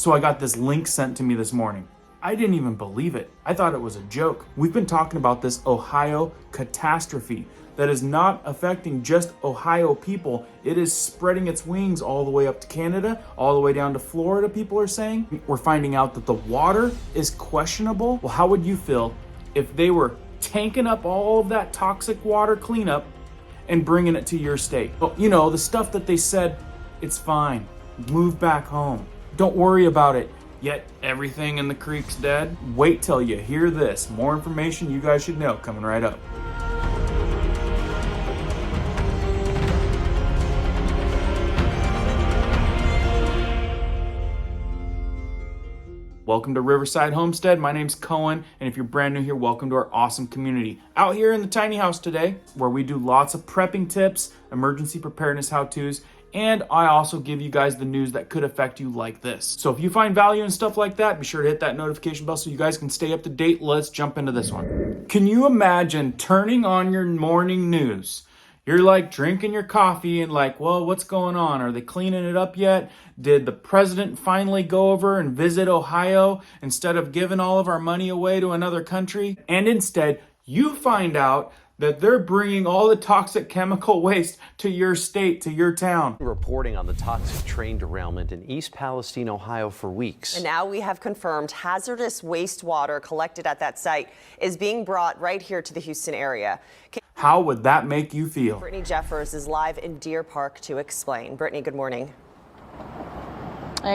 So I got this link sent to me this morning. I didn't even believe it. I thought it was a joke. We've been talking about this Ohio catastrophe that is not affecting just Ohio people. It is spreading its wings all the way up to Canada, all the way down to Florida, people are saying. We're finding out that the water is questionable. Well, how would you feel if they were tanking up all of that toxic water cleanup and bringing it to your state? Well, you know, the stuff that they said, it's fine, move back home, don't worry about it. Yet everything in the creek's dead. Wait till you hear this. More information you guys should know coming right up. Welcome to Riverside Homestead. My name's Cohen, and if you're brand new here, welcome to our awesome community. Out here in the tiny house today, where we do lots of prepping tips, emergency preparedness how-tos, and I also give you guys the news that could affect you like this. So if you find value in stuff like that, be sure to hit that notification bell so you guys can stay up to date. Let's jump into this one. Can you imagine turning on your morning news? You're like drinking your coffee and like, well, what's going on? Are they cleaning it up yet? Did the president finally go over and visit Ohio instead of giving all of our money away to another country? And instead, you find out that they're bringing all the toxic chemical waste to your state, to your town. Reporting on the toxic train derailment in East Palestine, Ohio for weeks. And now we have confirmed hazardous wastewater collected at that site is being brought right here to the Houston area. How would that make you feel? Brittany Jeffers is live in Deer Park to explain. Brittany, good morning.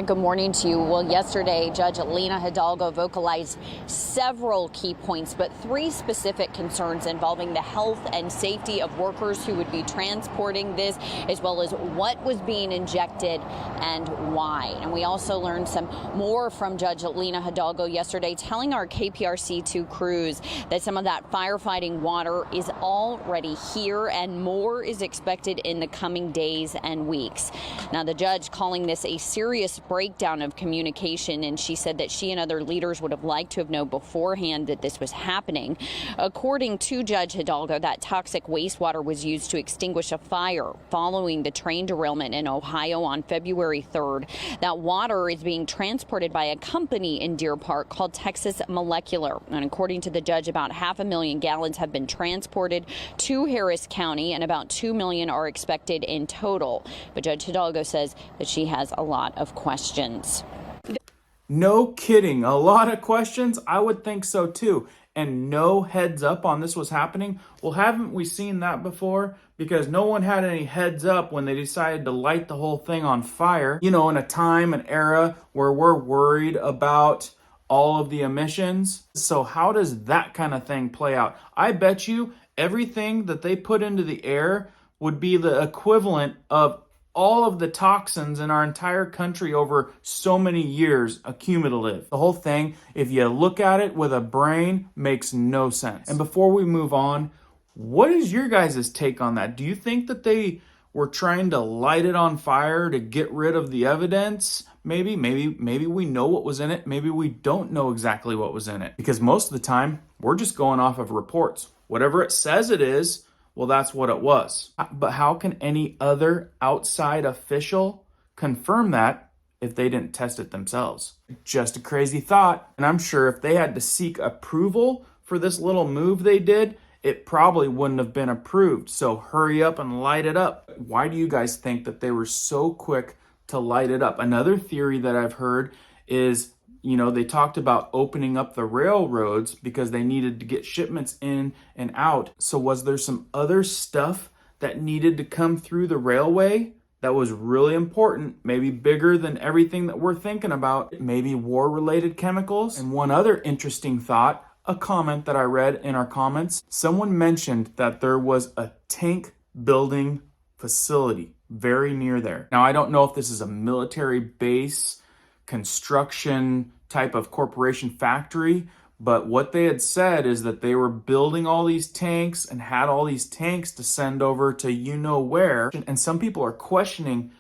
Good morning to you. Well, yesterday, Judge Lena Hidalgo vocalized several key points, but three specific concerns involving the health and safety of workers who would be transporting this, as well as what was being injected and why. And we also learned some more from Judge Lena Hidalgo yesterday, telling our KPRC2 crews that some of that firefighting water is already here and more is expected in the coming days and weeks. Now, the judge calling this a serious breakdown of communication, and she said that she and other leaders would have liked to have known beforehand that this was happening. According to Judge Hidalgo, that toxic wastewater was used to extinguish a fire following the train derailment in Ohio on February 3rd. That water is being transported by a company in Deer Park called Texas Molecular. And according to the judge, about 500,000 gallons have been transported to Harris County, and about 2 million are expected in total. But Judge Hidalgo says that she has a lot of questions. No kidding. A lot of questions? I would think so too. And no heads up on this was happening? Well, haven't we seen that before? Because no one had any heads up when they decided to light the whole thing on fire. You know, in a time and era where we're worried about all of the emissions. So how does that kind of thing play out? I bet you everything that they put into the air would be the equivalent of all of the toxins in our entire country over so many years accumulative. The whole thing, if you look at it with a brain, makes no sense. And before we move on, what is your guys' take on that? Do you think that they were trying to light it on fire to get rid of the evidence? Maybe we know what was in it. Maybe we don't know exactly what was in it. Because most of the time, we're just going off of reports. Whatever it says it is, well, that's what it was. But how can any other outside official confirm that if they didn't test it themselves? Just a crazy thought. And I'm sure if they had to seek approval for this little move they did, it probably wouldn't have been approved. So hurry up and light it up. Why do you guys think that they were so quick to light it up? Another theory that I've heard is, you know, they talked about opening up the railroads because they needed to get shipments in and out. So was there some other stuff that needed to come through the railway that was really important, maybe bigger than everything that we're thinking about? Maybe war-related chemicals? And one other interesting thought, a comment that I read in our comments, someone mentioned that there was a tank building facility very near there. Now, I don't know if this is a military base, construction type of corporation factory, but what they had said is that they were building all these tanks and had all these tanks to send over to you know where. And some people are questioning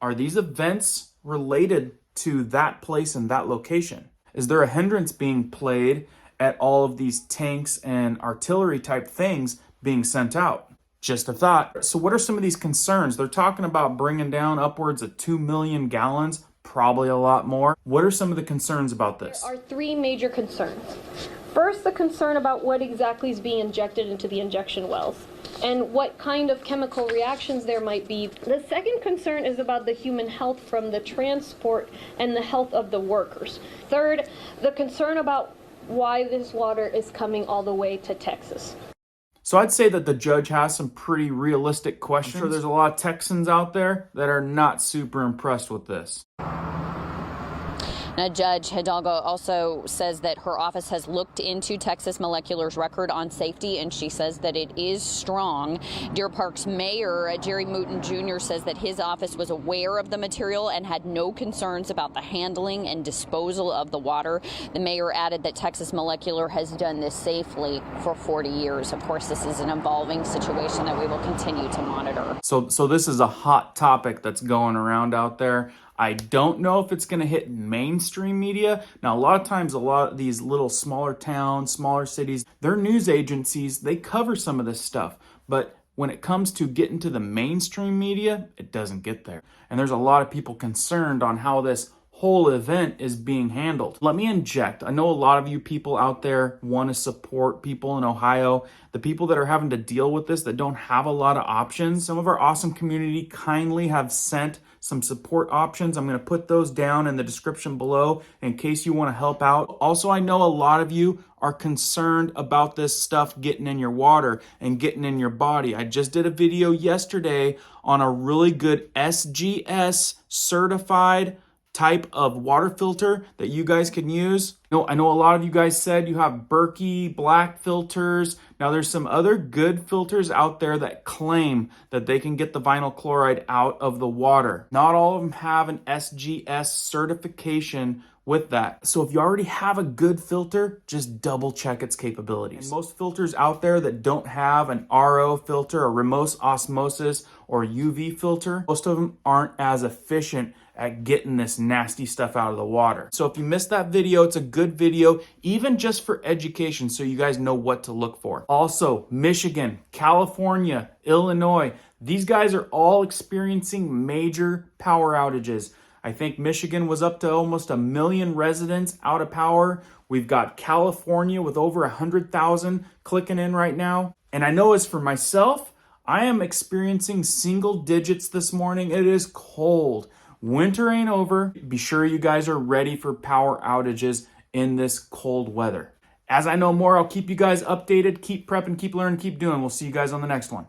are these events related to that place and that location? Is there a hindrance being played at all of these tanks and artillery type things being sent out? Just a thought. So what are some of these concerns? They're talking about bringing down upwards of 2 million gallons probably a lot more. What are some of the concerns about this? There are three major concerns. First, the concern about what exactly is being injected into the injection wells and what kind of chemical reactions there might be. The second concern is about the human health from the transport and the health of the workers. Third, the concern about why this water is coming all the way to Texas. So I'd say that the judge has some pretty realistic questions. I'm sure there's a lot of Texans out there that are not super impressed with this. Now, Judge Hidalgo also says that her office has looked into Texas Molecular's record on safety, and she says that it is strong. Deer Park's mayor, Jerry Mouton Jr., says that his office was aware of the material and had no concerns about the handling and disposal of the water. The mayor added that Texas Molecular has done this safely for 40 years. Of course, this is an evolving situation that we will continue to monitor. So this is a hot topic that's going around out there. I don't know if it's going to hit mainstream media. Now, a lot of times, a lot of these little smaller towns, smaller cities, their news agencies, they cover some of this stuff. But when it comes to getting to the mainstream media, it doesn't get there. And there's a lot of people concerned on how this whole event is being handled. Let me inject. I know a lot of you people out there want to support people in Ohio, the people that are having to deal with this that don't have a lot of options. Some of our awesome community kindly have sent some support options. I'm going to put those down in the description below in case you want to help out. Also, I know a lot of you are concerned about this stuff getting in your water and getting in your body. I just did a video yesterday on a really good SGS certified type of water filter that you guys can use. I know a lot of you guys said you have Berkey black filters. Now there's some other good filters out there that claim that they can get the vinyl chloride out of the water. Not all of them have an SGS certification with that. So if you already have a good filter, just double check its capabilities. And most filters out there that don't have an RO filter, a remote osmosis, or UV filter, most of them aren't as efficient at getting this nasty stuff out of the water. So if you missed that video, it's a good video, even just for education, so you guys know what to look for. Also, Michigan, California, Illinois, these guys are all experiencing major power outages. I think Michigan was up to almost 1 million residents out of power. We've got California with over 100,000 clicking in right now. And I know as for myself, I am experiencing single digits this morning. It is cold. Winter ain't over. Be sure you guys are ready for power outages in this cold weather. As I know more, I'll keep you guys updated. Keep prepping, keep learning, keep doing. We'll see you guys on the next one.